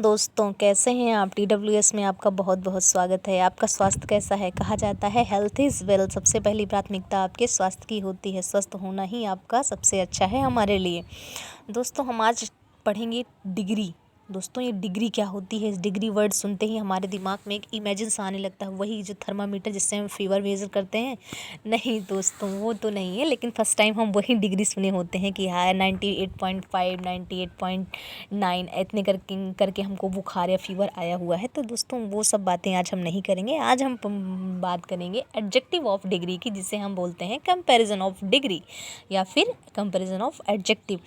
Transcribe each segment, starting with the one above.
दोस्तों, कैसे हैं आप। TWS में आपका बहुत बहुत स्वागत है। आपका स्वास्थ्य कैसा है। कहा जाता है हेल्थ इज़ वेल्थ। सबसे पहली प्राथमिकता आपके स्वास्थ्य की होती है। स्वस्थ होना ही आपका सबसे अच्छा है हमारे लिए। दोस्तों, हम आज पढ़ेंगे डिग्री। दोस्तों, ये डिग्री क्या होती है। इस डिग्री वर्ड सुनते ही हमारे दिमाग में एक इमेजिन सा आने लगता है, वही जो थर्मामीटर जिससे हम फीवर मेजर करते हैं। नहीं दोस्तों, वो तो नहीं है, लेकिन फर्स्ट टाइम हम वही डिग्री सुने होते हैं कि हाँ 98.5 98.9 इतने करके हमको बुखार या फीवर आया हुआ है। तो दोस्तों, वो सब बातें आज हम नहीं करेंगे। आज हम बात करेंगे एडजेक्टिव ऑफ डिग्री की, जिसे हम बोलते हैं कंपैरिजन ऑफ डिग्री या फिर कंपैरिजन ऑफ एडजेक्टिव।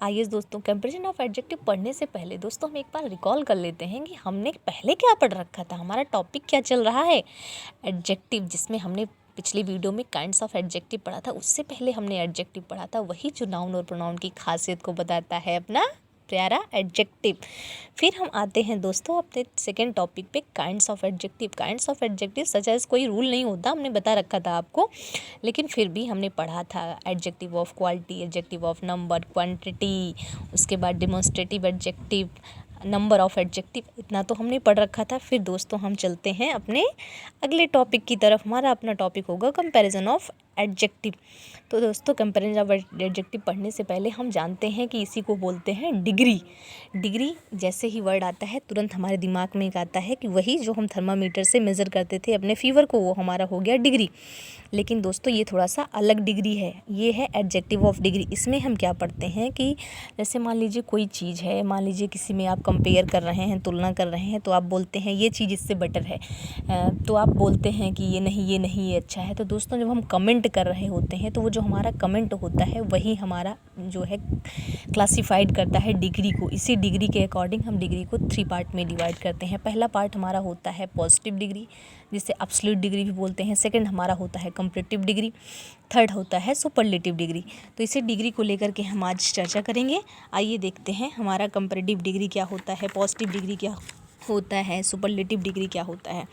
आइए दोस्तों, कंपैरिजन ऑफ एडजेक्टिव पढ़ने से पहले दोस्तों हम एक बार रिकॉल कर लेते हैं कि हमने पहले क्या पढ़ रखा था। हमारा टॉपिक क्या चल रहा है, एडजेक्टिव, जिसमें हमने पिछली वीडियो में काइंड्स ऑफ एडजेक्टिव पढ़ा था। उससे पहले हमने एडजेक्टिव पढ़ा था, वही जो नाउन और प्रोनाउन की खासियत को बताता है, अपना प्यारा एडजेक्टिव। फिर हम आते हैं दोस्तों अपने सेकेंड टॉपिक पे, kinds of adjective. Kinds of adjective such as कोई रूल नहीं होता, हमने बता रखा था आपको, लेकिन फिर भी हमने पढ़ा था adjective of quality, adjective of number, quantity, उसके बाद demonstrative adjective, number of adjective, इतना तो हमने पढ़ रखा था। फिर दोस्तों हम चलते हैं अपने अगले टॉपिक की तरफ। हमारा अपना टॉपिक होगा कंपैरिजन ऑफ एडजेक्टिव। तो दोस्तों, कंपैरिजन ऑफ एडजेक्टिव पढ़ने से पहले हम जानते हैं कि इसी को बोलते हैं डिग्री। डिग्री जैसे ही वर्ड आता है तुरंत हमारे दिमाग में एक आता है कि वही जो हम थर्मामीटर से मेज़र करते थे अपने फीवर को, वो हमारा हो गया डिग्री। लेकिन दोस्तों, ये थोड़ा सा अलग डिग्री है। ये है एडजेक्टिव ऑफ डिग्री। इसमें हम क्या पढ़ते हैं कि जैसे मान लीजिए कोई चीज़ है, मान लीजिए किसी में आप कंपेयर कर रहे हैं, तुलना कर रहे हैं, तो आप बोलते हैं ये चीज़ इससे बेटर है, तो आप बोलते हैं कि ये नहीं ये अच्छा है। तो दोस्तों, जब हम कमेंट कर रहे होते हैं तो वो जो हमारा कमेंट होता है वही हमारा जो है क्लासिफाइड करता है डिग्री को। इसी डिग्री के अकॉर्डिंग हम डिग्री को 3 पार्ट में डिवाइड करते हैं। पहला पार्ट हमारा होता है पॉजिटिव डिग्री, जिसे एब्सोल्यूट डिग्री भी बोलते हैं। सेकंड हमारा होता है कंपैरेटिव डिग्री। थर्ड होता है सुपरलेटिव डिग्री। तो इसी डिग्री को लेकर के हम आज चर्चा करेंगे। आइए देखते हैं हमारा कंपैरेटिव डिग्री क्या होता है, पॉजिटिव डिग्री क्या होता है, सुपरलेटिव डिग्री क्या होता है।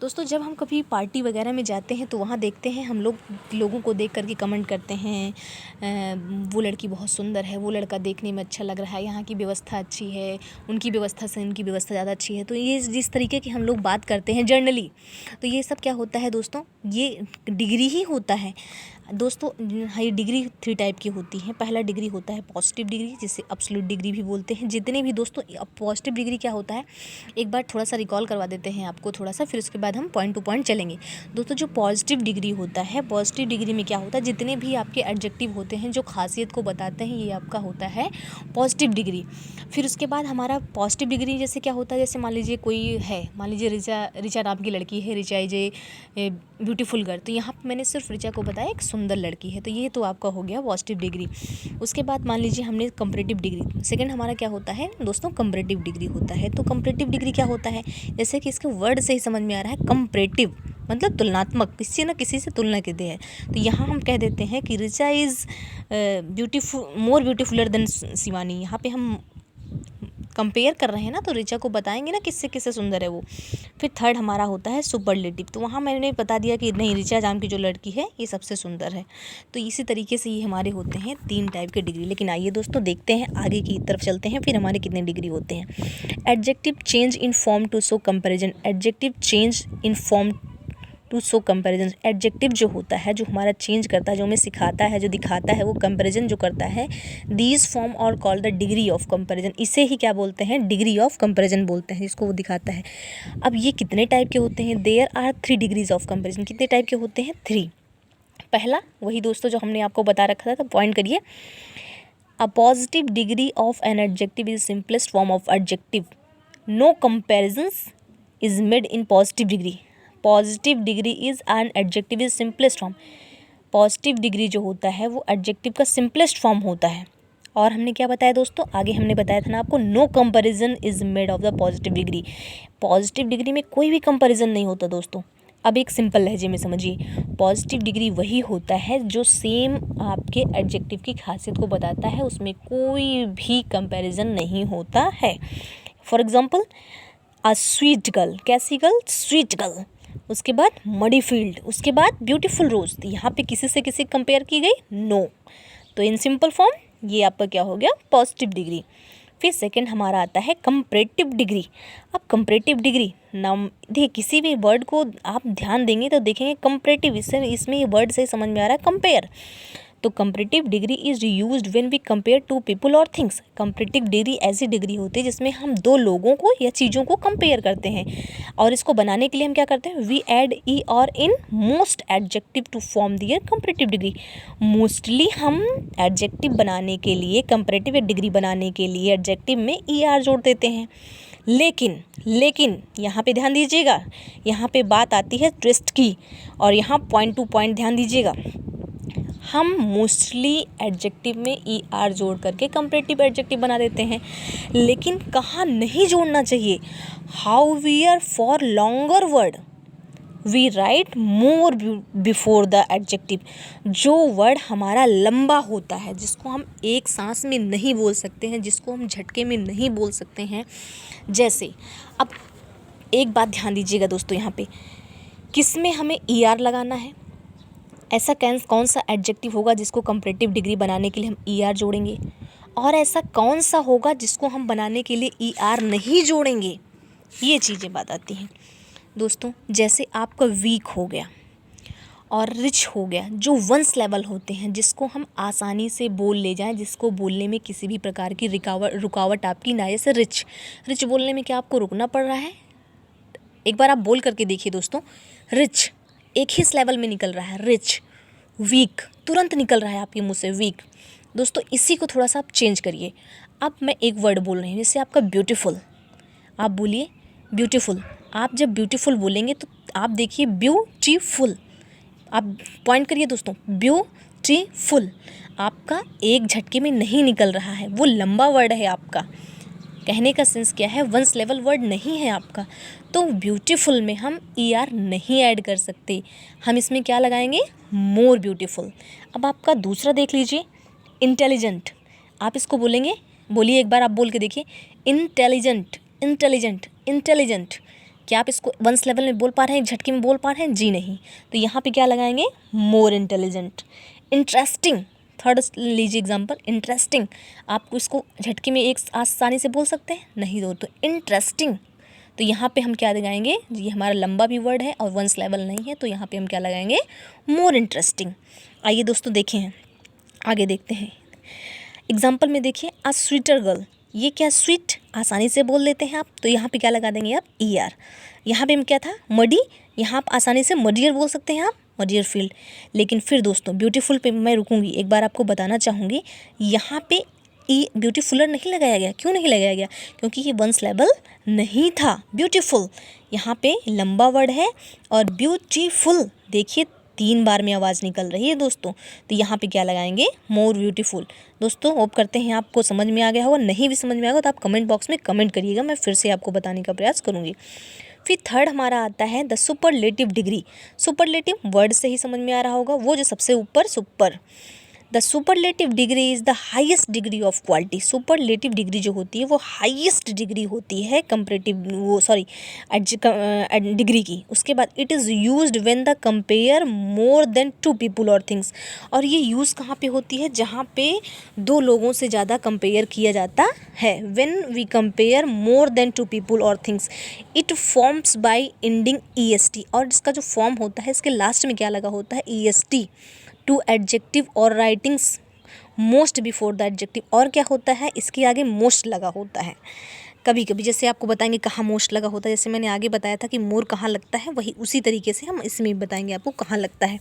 दोस्तों, जब हम कभी पार्टी वगैरह में जाते हैं तो वहाँ देखते हैं हम लोगों को देख करके कमेंट करते हैं, वो लड़की बहुत सुंदर है, वो लड़का देखने में अच्छा लग रहा है, यहाँ की व्यवस्था अच्छी है, उनकी व्यवस्था से इनकी व्यवस्था ज़्यादा अच्छी है। तो ये जिस तरीके की हम लोग बात करते हैं जनरली, तो ये सब क्या होता है दोस्तों, ये डिग्री ही होता है। दोस्तों, ये डिग्री 3 टाइप की होती हैं। पहला डिग्री होता है पॉजिटिव डिग्री, जिसे एब्सोल्यूट डिग्री भी बोलते हैं। जितने भी दोस्तों, पॉजिटिव डिग्री क्या होता है, एक बार थोड़ा सा रिकॉल करवा देते हैं आपको थोड़ा सा, फिर उसके बाद हम पॉइंट टू पॉइंट चलेंगे। दोस्तों, जो पॉजिटिव डिग्री होता है, पॉजिटिव डिग्री में क्या होता है, जितने भी आपके एडजेक्टिव होते हैं जो खासियत को बताते हैं, ये आपका होता है पॉजिटिव डिग्री। फिर उसके बाद हमारा पॉजिटिव डिग्री जैसे क्या होता है, जैसे मान लीजिए कोई है, मान लीजिए रिचा नाम की लड़की है, Richa is a beautiful girl. तो यहाँ पर मैंने सिर्फ रिचा को बताया एक सुंदर लड़की है, तो ये तो आपका हो गया पॉजिटिव डिग्री। उसके बाद मान लीजिए हमने कंपैरेटिव डिग्री, सेकंड हमारा क्या होता है दोस्तों, कंपैरेटिव डिग्री होता है। तो कंपैरेटिव डिग्री क्या होता है, जैसे कि इसके वर्ड से ही समझ में आ रहा है, कंपैरेटिव मतलब तुलनात्मक, किसी न किसी से तुलना करते हैं। तो यहाँ हम कह देते हैं कि Richa is beautiful, more beautifuller than Shivani. यहाँ पे हम कंपेयर कर रहे हैं ना, तो रिचा को बताएंगे ना किससे किससे सुंदर है वो। फिर थर्ड हमारा होता है सुपरलेटिव। तो वहाँ मैंने बता दिया कि नहीं, रिचा नाम की जो लड़की है ये सबसे सुंदर है। तो इसी तरीके से ये हमारे होते हैं 3 टाइप के डिग्री। लेकिन आइए दोस्तों देखते हैं, आगे की तरफ चलते हैं, फिर हमारे कितने डिग्री होते हैं। Adjective change in form to show comparison. Adjective change in form to show comparison. Adjective जो होता है, जो हमारा चेंज करता है, जो हमें सिखाता है, जो दिखाता है, वो कंपैरिजन जो करता है, दीज फॉर्म और called the degree of comparison. इसे ही क्या बोलते हैं, डिग्री ऑफ कंपैरिजन बोलते हैं, जिसको वो दिखाता है। अब ये कितने टाइप के होते हैं, there are 3 degrees of comparison. कितने टाइप के होते हैं, 3। पहला वही दोस्तों जो हमने आपको बता रखा था, तो पॉइंट करिए। A positive degree of an adjective is simplest form of adjective, no comparisons is made in positive degree. Positive degree is an adjective is simplest form. Positive degree जो होता है वो एडजेक्टिव का सिंपलेस्ट फॉर्म होता है। और हमने क्या बताया दोस्तों, आगे हमने बताया था ना आपको, no comparison is made of the positive degree. Positive degree में कोई भी कंपैरिजन नहीं होता दोस्तों। अब एक सिंपल लहजे में समझिए, पॉजिटिव डिग्री वही होता है जो सेम आपके एडजेक्टिव की खासियत को बताता है, उसमें कोई भी कंपैरिजन नहीं होता है। For example, a sweet girl, कैसी गर्ल, स्वीट गर्ल। उसके बाद मडी फील्ड, उसके बाद ब्यूटीफुल रोज। यहाँ पे किसी से किसी कंपेयर की गई, नो। तो इन सिंपल फॉर्म ये आपका क्या हो गया, पॉजिटिव डिग्री। फिर सेकंड हमारा आता है कंपैरेटिव डिग्री। अब कंपैरेटिव डिग्री नाम देखिए, किसी भी वर्ड को आप ध्यान देंगे तो देखेंगे कंपैरेटिव, इसमें ये वर्ड से समझ में आ रहा है कंपेयर। तो comparative degree is used when we compare two people और थिंग्स। कंपैरेटिव डिग्री ऐसी डिग्री होती है जिसमें हम दो लोगों को या चीज़ों को कंपेयर करते हैं, और इसको बनाने के लिए हम क्या करते हैं, वी ऐड ई और in most adjective to form their comparative degree. Mostly हम एडजेक्टिव बनाने के लिए, कंपैरेटिव डिग्री बनाने के लिए एडजेक्टिव में ई आर जोड़ देते हैं। लेकिन यहाँ पे ध्यान दीजिएगा, यहाँ पे बात आती है ट्विस्ट की, और यहाँ पॉइंट टू पॉइंट ध्यान दीजिएगा। हम मोस्टली एडजेक्टिव में ई आर जोड़ करके कंपैरेटिव एडजेक्टिव बना देते हैं, लेकिन कहाँ नहीं जोड़ना चाहिए, how we are for longer word we write more before the adjective. जो वर्ड हमारा लंबा होता है, जिसको हम एक सांस में नहीं बोल सकते हैं, जिसको हम झटके में नहीं बोल सकते हैं, जैसे अब एक बात ध्यान दीजिएगा दोस्तों, यहाँ पे किस में हमें ई आर लगाना है, ऐसा कौन सा एडजेक्टिव होगा जिसको कंपैरेटिव डिग्री बनाने के लिए हम ई आर जोड़ेंगे, और ऐसा कौन सा होगा जिसको हम बनाने के लिए ई आर नहीं जोड़ेंगे। ये चीज़ें बात आती हैं दोस्तों। जैसे आपका वीक हो गया और रिच हो गया, जो वंस लेवल होते हैं, जिसको हम आसानी से बोल ले जाएं, जिसको बोलने में किसी भी प्रकार की रुकावट आपकी ना आए। जैसे रिच बोलने में क्या आपको रुकना पड़ रहा है? एक बार आप बोल करके देखिए दोस्तों, रिच एक ही लेवल में निकल रहा है, रिच। वीक तुरंत निकल रहा है आपके मुंह से, वीक। दोस्तों इसी को थोड़ा सा आप चेंज करिए। अब मैं एक वर्ड बोल रही हूँ, जैसे आपका ब्यूटीफुल, आप बोलिए ब्यूटीफुल। आप जब ब्यूटीफुल बोलेंगे तो आप देखिए ब्यूटीफुल, आप पॉइंट करिए दोस्तों, ब्यूटीफुल आपका एक झटके में नहीं निकल रहा है, वो लंबा वर्ड है आपका। कहने का सेंस क्या है, वंस लेवल वर्ड नहीं है आपका। तो ब्यूटीफुल में हम ई आर नहीं ऐड कर सकते, हम इसमें क्या लगाएंगे, मोर ब्यूटीफुल। अब आपका दूसरा देख लीजिए, इंटेलिजेंट। आप इसको बोलेंगे, बोलिए एक बार आप बोल के देखिए, इंटेलिजेंट इंटेलिजेंट इंटेलिजेंट। क्या आप इसको वंस लेवल में बोल पा रहे हैं, एक झटके में बोल पा रहे हैं? जी नहीं। तो यहाँ पे क्या लगाएंगे, मोर इंटेलिजेंट। इंटरेस्टिंग, थर्ड लीजिए एग्जांपल, इंटरेस्टिंग। आपको इसको झटके में एक आसानी से बोल सकते हैं? नहीं दो, तो इंटरेस्टिंग। तो यहाँ पे हम क्या लगाएंगे, ये हमारा लंबा भी वर्ड है और वंस लेवल नहीं है, तो यहाँ पे हम क्या लगाएंगे, मोर इंटरेस्टिंग। आइए दोस्तों देखें, आगे देखते हैं। एग्जाम्पल में देखिए, अ स्वीटर गर्ल। ये क्या, स्वीट आसानी से बोल लेते हैं आप, तो यहाँ पे क्या लगा देंगे आप, ई आर। यहाँ पे हम क्या था, मडी, यहाँ आप आसानी से मडियर बोल सकते हैं आप, मडियर फील्ड। लेकिन फिर दोस्तों ब्यूटीफुल पे मैं रुकूंगी, एक बार आपको बताना चाहूँगी, यहाँ पे ई ब्यूटीफुलर नहीं लगाया गया। क्यों नहीं लगाया गया? क्योंकि ये वंस लेवल नहीं था। ब्यूटीफुल यहाँ पे लंबा वर्ड है, और ब्यूटीफुल देखिए 3 बार में आवाज़ निकल रही है दोस्तों, तो यहाँ पे क्या लगाएंगे, मोर ब्यूटीफुल। दोस्तों होप करते हैं आपको समझ में आ गया होगा, नहीं भी समझ में आएगा तो आप कमेंट बॉक्स में कमेंट करिएगा, मैं फिर से आपको बताने का प्रयास करूँगी। फिर थर्ड हमारा आता है the superlative degree. Superlative word से ही समझ में आ रहा होगा, वो जो सबसे ऊपर, super. The superlative degree is the highest degree of quality. Superlative degree जो होती है वो हाईएस्ट डिग्री होती है कंपैरेटिव, डिग्री की। उसके बाद it is used when the compare more than 2 people और थिंग्स। और ये यूज़ कहाँ पे होती है, जहाँ पे 2 लोगों से ज़्यादा कंपेयर किया जाता है। When we compare more than 2 people और things, it forms by ending EST। और इसका जो फॉर्म होता है, इसके लास्ट में क्या लगा होता है, EST, टू एडजेक्टिव और writings most before the adjective. और क्या होता है, इसके आगे मोस्ट लगा होता है। कभी कभी जैसे आपको बताएंगे कहाँ मोस्ट लगा होता है, जैसे मैंने आगे बताया था कि मोर कहाँ लगता है, वही उसी तरीके से हम इसमें बताएंगे आपको कहाँ लगता है।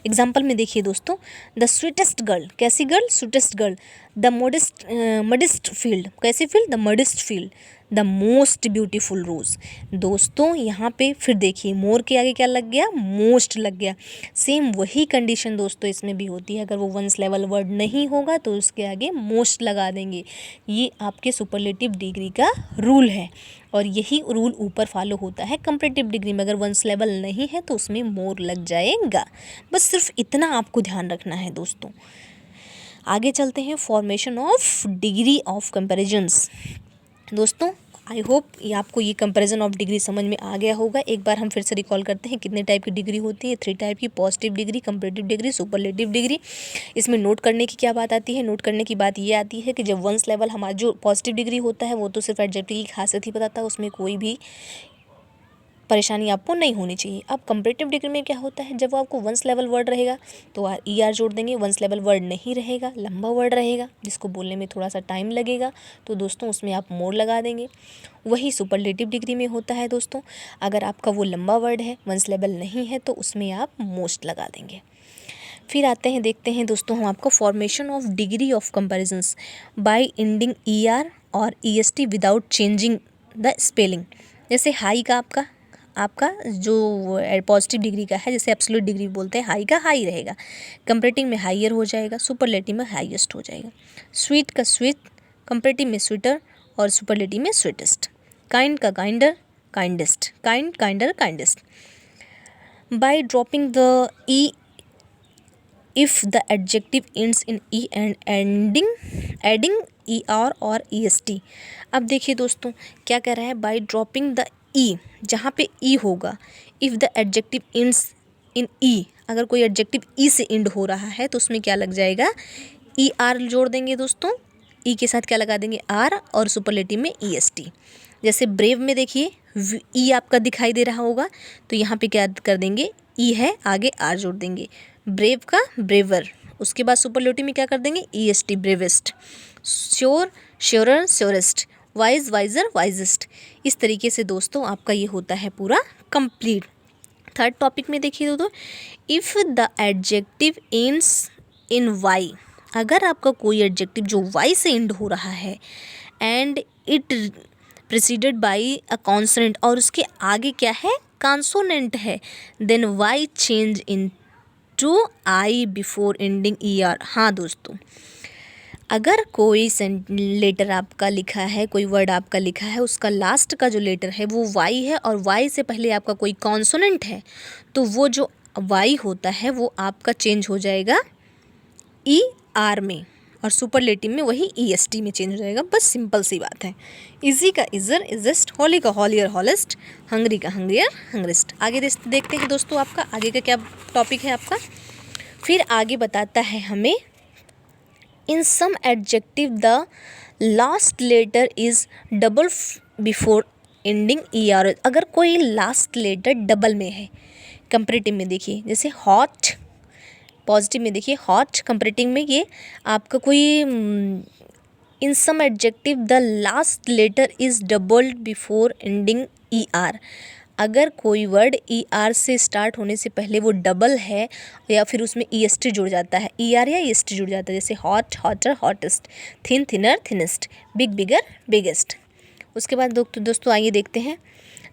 एग्जाम्पल में देखिए दोस्तों, द स्वीटेस्ट गर्ल, कैसी girl, sweetest girl. The muddiest field, कैसी field, the muddiest field. The most beautiful rose. दोस्तों यहाँ पे फिर देखिए, मोर के आगे क्या लग गया, मोस्ट लग गया। सेम वही कंडीशन दोस्तों इसमें भी होती है, अगर वो वंस लेवल वर्ड नहीं होगा तो उसके आगे मोस्ट लगा देंगे। ये आपके सुपरलेटिव डिग्री का रूल है, और यही रूल ऊपर फॉलो होता है कंपैरेटिव डिग्री में। अगर वंस लेवल नहीं है तो उसमें मोर लग जाएगा। बस सिर्फ इतना आपको ध्यान रखना है दोस्तों। आगे चलते हैं, formation of degree of comparisons. दोस्तों आई होप ये आपको ये कंपैरिजन ऑफ डिग्री समझ में आ गया होगा। एक बार हम फिर से रिकॉल करते हैं कितने टाइप की डिग्री होती है। 3 टाइप की, positive degree, comparative degree, superlative degree. इसमें नोट करने की क्या बात आती है? नोट करने की बात ये आती है कि जब वंस लेवल हमारा जो पॉजिटिव डिग्री होता है वो तो सिर्फ एडजेक्टिव की खासियत ही बताता है, उसमें कोई भी परेशानी आपको नहीं होनी चाहिए। अब कंपैरेटिव डिग्री में क्या होता है, जब आपको वंस लेवल वर्ड रहेगा तो ER जोड़ देंगे। वंस लेवल वर्ड नहीं रहेगा, लंबा वर्ड रहेगा जिसको बोलने में थोड़ा सा टाइम लगेगा, तो दोस्तों उसमें आप मोर लगा देंगे। वही सुपरलेटिव डिग्री में होता है दोस्तों, अगर आपका वो लंबा वर्ड है, वंस लेवल नहीं है, तो उसमें आप मोस्ट लगा देंगे। फिर आते हैं, देखते हैं दोस्तों हम आपको formation of degree of comparisons bye ending ER और EST without changing the spelling. जैसे हाई का आपका जो पॉजिटिव डिग्री का है, जैसे एब्सोल्यूट डिग्री बोलते हैं, हाई का हाई रहेगा, कंपैरेटिव में हाइयर हो जाएगा, सुपरलेटिव में हाईएस्ट हो जाएगा। स्वीट का स्वीट, कंपैरेटिव में स्वीटर और सुपरलेटिव में स्वीटेस्ट। काइंड का kinder, kindest, kind, kinder, kindest. By dropping the E if the adjective ends in E and adding ER और EST। अब देखिए दोस्तों क्या कह रहा है, बाय ड्रॉपिंग द E, जहाँ पे E होगा, if the adjective ends in E, अगर कोई एडजेक्टिव E से एंड हो रहा है तो उसमें क्या लग जाएगा, ER जोड़ देंगे दोस्तों। E के साथ क्या लगा देंगे, R, और सुपरलेटिव में EST। जैसे ब्रेव में देखिए E आपका दिखाई दे रहा होगा, तो यहाँ पे क्या कर देंगे, E है, आगे R जोड़ देंगे। ब्रेव का ब्रेवर, उसके बाद सुपरलेटिव में क्या कर देंगे, EST, bravest. Sure, surer, surest. Wise, wiser, wisest. इस तरीके से दोस्तों आपका ये होता है पूरा कंप्लीट। थर्ड टॉपिक में देखिए दोस्तों, if the adjective ends in Y, अगर आपका कोई एडजेक्टिव जो वाई से एंड हो रहा है and it preceded by a consonant, और उसके आगे क्या है, कॉन्सोनेंट है, then y change in to i before ending ER। हाँ दोस्तों, अगर कोई लेटर आपका लिखा है, कोई वर्ड आपका लिखा है, उसका लास्ट का जो लेटर है वो वाई है और वाई से पहले आपका कोई कॉन्सोनेंट है, तो वो जो वाई होता है वो आपका चेंज हो जाएगा ER में, और सुपरलेटिव में वही EST में चेंज हो जाएगा। बस सिंपल सी बात है। इजी का इजर, इजेस्ट। हॉली का हॉलियर, हॉलेस्ट। हंगरी का हंग्रियर, हंग्रेस्ट। आगे देखते हैं दोस्तों आपका आगे का क्या टॉपिक है आपका। फिर आगे बताता है हमें, in some adjective the last letter is double before ending ER। अगर कोई लास्ट लेटर डबल में है, कंपैरेटिव में देखिए जैसे हॉट, पॉजिटिव में देखिए हॉट, कंपैरेटिव में ये आपका कोई in some adjective the last letter is doubled before ending ER। अगर कोई वर्ड ER से स्टार्ट होने से पहले वो डबल है या फिर उसमें EST जुड़ जाता है, ER या EST जुड़ जाता है, जैसे hot, hotter, hottest, thin, thinner, thinnest, big, bigger, biggest. उसके बाद दोस्तों आइए देखते हैं,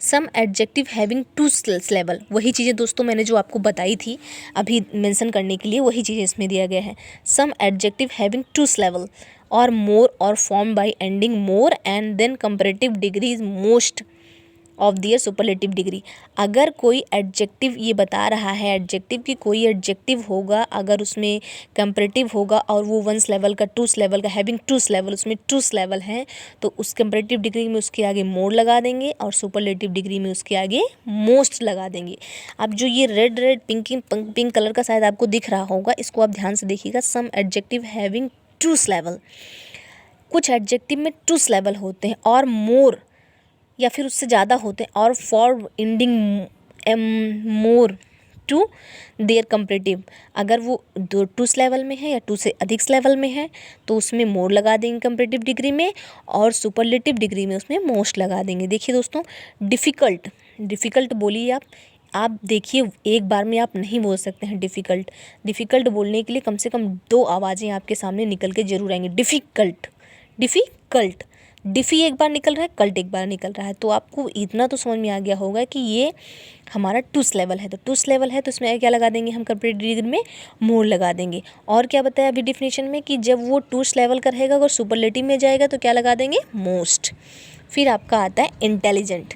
सम एडजेक्टिव हैविंग 2 लेवल। वही चीज़ें दोस्तों मैंने जो आपको बताई थी अभी मेंशन करने के लिए, वही चीज़ें इसमें दिया गया है। सम एडजेक्टिव हैविंग 2 लेवल और मोर और form by ending more and then comparative degree is most of their superlative degree. अगर कोई एडजेक्टिव ये बता रहा है, एडजेक्टिव की कोई एडजेक्टिव होगा, अगर उसमें कंपैरेटिव होगा और वो 1 लेवल का, 2 लेवल का, हैविंग 2 लेवल, उसमें 2 लेवल हैं, तो उस कंपैरेटिव डिग्री में उसके आगे मोर लगा देंगे और सुपरलेटिव डिग्री में उसके आगे मोस्ट लगा देंगे। अब जो ये रेड पिंक कलर का शायद आपको दिख रहा होगा, इसको आप ध्यान से देखिएगा। सम एडजेक्टिव हैविंग 2 लेवल, कुछ एडजेक्टिव में 2 लेवल होते हैं और मोर या फिर उससे ज़्यादा होते हैं, और for ending more to their comparative. अगर वो 2 लेवल में है या 2 से अधिक लेवल में है तो उसमें मोर लगा देंगे कंपैरेटिव डिग्री में, और सुपरलेटिव डिग्री में उसमें मोस्ट लगा देंगे। देखिए दोस्तों, डिफ़िकल्ट बोलिए आप देखिए, एक बार में आप नहीं बोल सकते हैं डिफ़िकल्ट बोलने के लिए कम से कम 2 आवाज़ें आपके सामने निकल के जरूर आएंगी। डिफ़िकल्ट, डिफ़ी एक बार निकल रहा है, कल्ट एक बार निकल रहा है, तो आपको इतना तो समझ में आ गया होगा कि ये हमारा 2 लेवल है। तो 2 लेवल है तो इसमें क्या लगा देंगे हम, कंपैरेटिव डिग्री में मोर लगा देंगे। और क्या बताया अभी डिफिनेशन में कि जब वो 2 लेवल का रहेगा, अगर सुपरलेटिव में जाएगा तो क्या लगा देंगे, मोस्ट। फिर आपका आता है इंटेलिजेंट।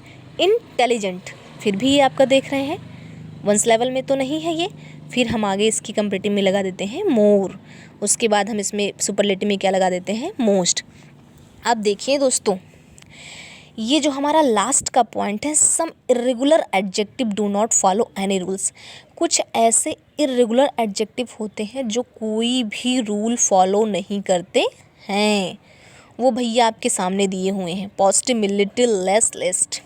फिर भी ये आपका देख रहे हैं 1 लेवल में तो नहीं है ये, फिर हम आगे इसकी कंपैरेटिव में लगा देते हैं मोर, उसके बाद हम इसमें सुपरलेटिव में क्या लगा देते हैं, मोस्ट। अब देखिए दोस्तों, ये जो हमारा लास्ट का पॉइंट है, some irregular adjective do not follow any rules. कुछ ऐसे इर्रेगुलर एडजेक्टिव होते हैं जो कोई भी रूल फॉलो नहीं करते हैं। वो भैया आपके सामने दिए हुए हैं। पॉजिटिव में little, less, least,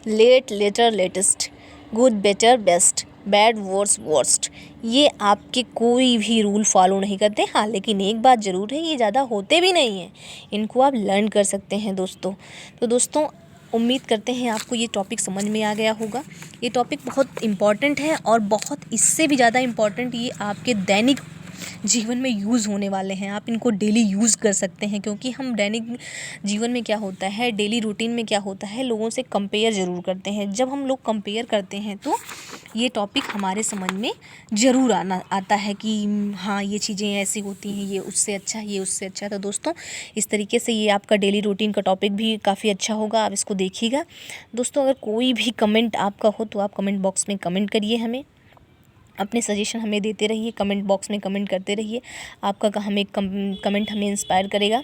late, later, latest, good, better, best, bad, worse, worst. ये आपके कोई भी रूल फॉलो नहीं करते। हाँ, लेकिन एक बात ज़रूर है, ये ज़्यादा होते भी नहीं हैं। इनको आप लर्न कर सकते हैं दोस्तों। तो दोस्तों, उम्मीद करते हैं आपको ये टॉपिक समझ में आ गया होगा। ये टॉपिक बहुत इम्पॉर्टेंट है और बहुत इससे भी ज़्यादा इम्पॉर्टेंट ये आपके दैनिक जीवन में यूज़ होने वाले हैं। आप इनको डेली यूज़ कर सकते हैं, क्योंकि हम दैनिक जीवन में क्या होता है, डेली रूटीन में क्या होता है, लोगों से कंपेयर ज़रूर करते हैं। जब हम लोग कंपेयर करते हैं तो ये टॉपिक हमारे समझ में ज़रूर आता है कि हाँ, ये चीज़ें ऐसी होती हैं, ये उससे अच्छा है, ये उससे अच्छा है। तो दोस्तों, इस तरीके से ये आपका डेली रूटीन का टॉपिक भी काफ़ी अच्छा होगा। आप इसको देखिएगा दोस्तों। अगर कोई भी कमेंट आपका हो तो आप कमेंट बॉक्स में कमेंट करिए, हमें अपने सजेशन हमें देते रहिए, कमेंट बॉक्स में कमेंट करते रहिए। आपका हमें कमेंट हमें इंस्पायर करेगा,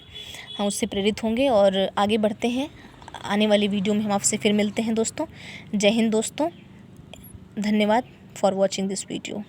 हम उससे प्रेरित होंगे और आगे बढ़ते हैं। आने वाली वीडियो में हम आपसे फिर मिलते हैं दोस्तों। जय हिंद दोस्तों, धन्यवाद फॉर वॉचिंग दिस वीडियो।